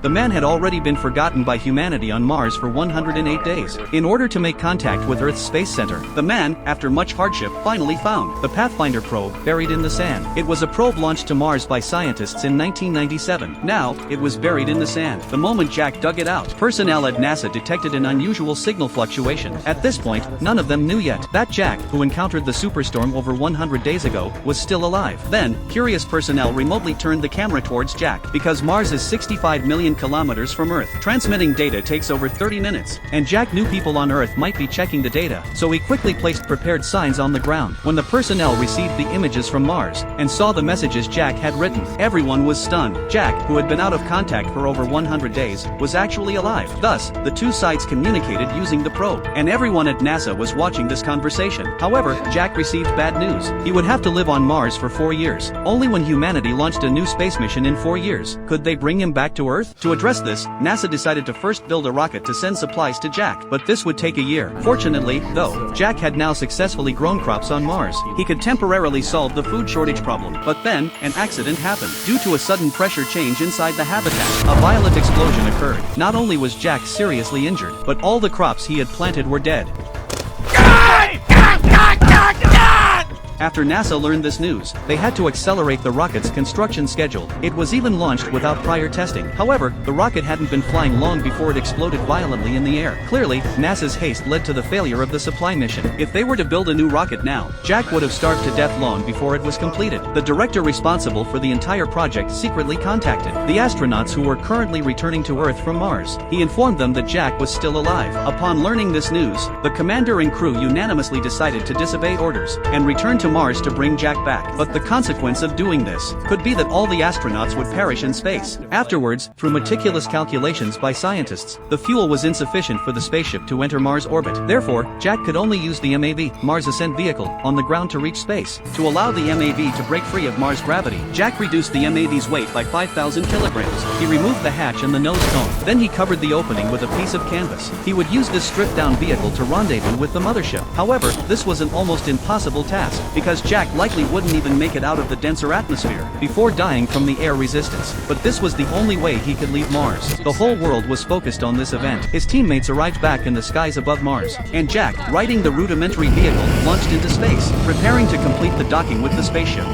The man had already been forgotten by humanity on Mars for 108 days. In order to make contact with Earth's space center, the man, after much hardship, finally found the Pathfinder probe buried in the sand. It was a probe launched to Mars by scientists in 1997. Now, it was buried in the sand. The moment Jack dug it out, personnel at NASA detected an unusual signal fluctuation. At this point, none of them knew yet that Jack, who encountered the superstorm over 100 days ago, was still alive. Then, curious personnel remotely turned the camera towards Jack, because Mars is 65 million kilometers from Earth. Transmitting data takes over 30 minutes, and Jack knew people on Earth might be checking the data, so he quickly placed prepared signs on the ground. When the personnel received the images from Mars, and saw the messages Jack had written, everyone was stunned. Jack, who had been out of contact for over 100 days, was actually alive. Thus, the two sides communicated using the probe, and everyone at NASA was watching this conversation. However, Jack received bad news. He would have to live on Mars for 4 years. Only when humanity launched a new space mission in 4 years could they bring him back to Earth. To address this, NASA decided to first build a rocket to send supplies to Jack, but this would take a year. Fortunately, though, Jack had now successfully grown crops on Mars. He could temporarily solve the food shortage problem, but then, an accident happened. Due to a sudden pressure change inside the habitat, a violent explosion occurred. Not only was Jack seriously injured, but all the crops he had planted were dead. After NASA learned this news, they had to accelerate the rocket's construction schedule. It was even launched without prior testing. However, the rocket hadn't been flying long before it exploded violently in the air. Clearly, NASA's haste led to the failure of the supply mission. If they were to build a new rocket now, Jack would have starved to death long before it was completed. The director responsible for the entire project secretly contacted the astronauts who were currently returning to Earth from Mars. He informed them that Jack was still alive. Upon learning this news, the commander and crew unanimously decided to disobey orders and return to Mars to bring Jack back. But the consequence of doing this could be that all the astronauts would perish in space. Afterwards, through meticulous calculations by scientists, the fuel was insufficient for the spaceship to enter Mars orbit. Therefore, Jack could only use the MAV, Mars Ascent Vehicle, on the ground to reach space. To allow the MAV to break free of Mars gravity, Jack reduced the MAV's weight by 5,000 kilograms. He removed the hatch and the nose cone. Then he covered the opening with a piece of canvas. He would use this stripped-down vehicle to rendezvous with the mothership. However, this was an almost impossible task, because Jack likely wouldn't even make it out of the denser atmosphere before dying from the air resistance. But this was the only way he could leave Mars. The whole world was focused on this event. His teammates arrived back in the skies above Mars, and Jack, riding the rudimentary vehicle, launched into space, preparing to complete the docking with the spaceship.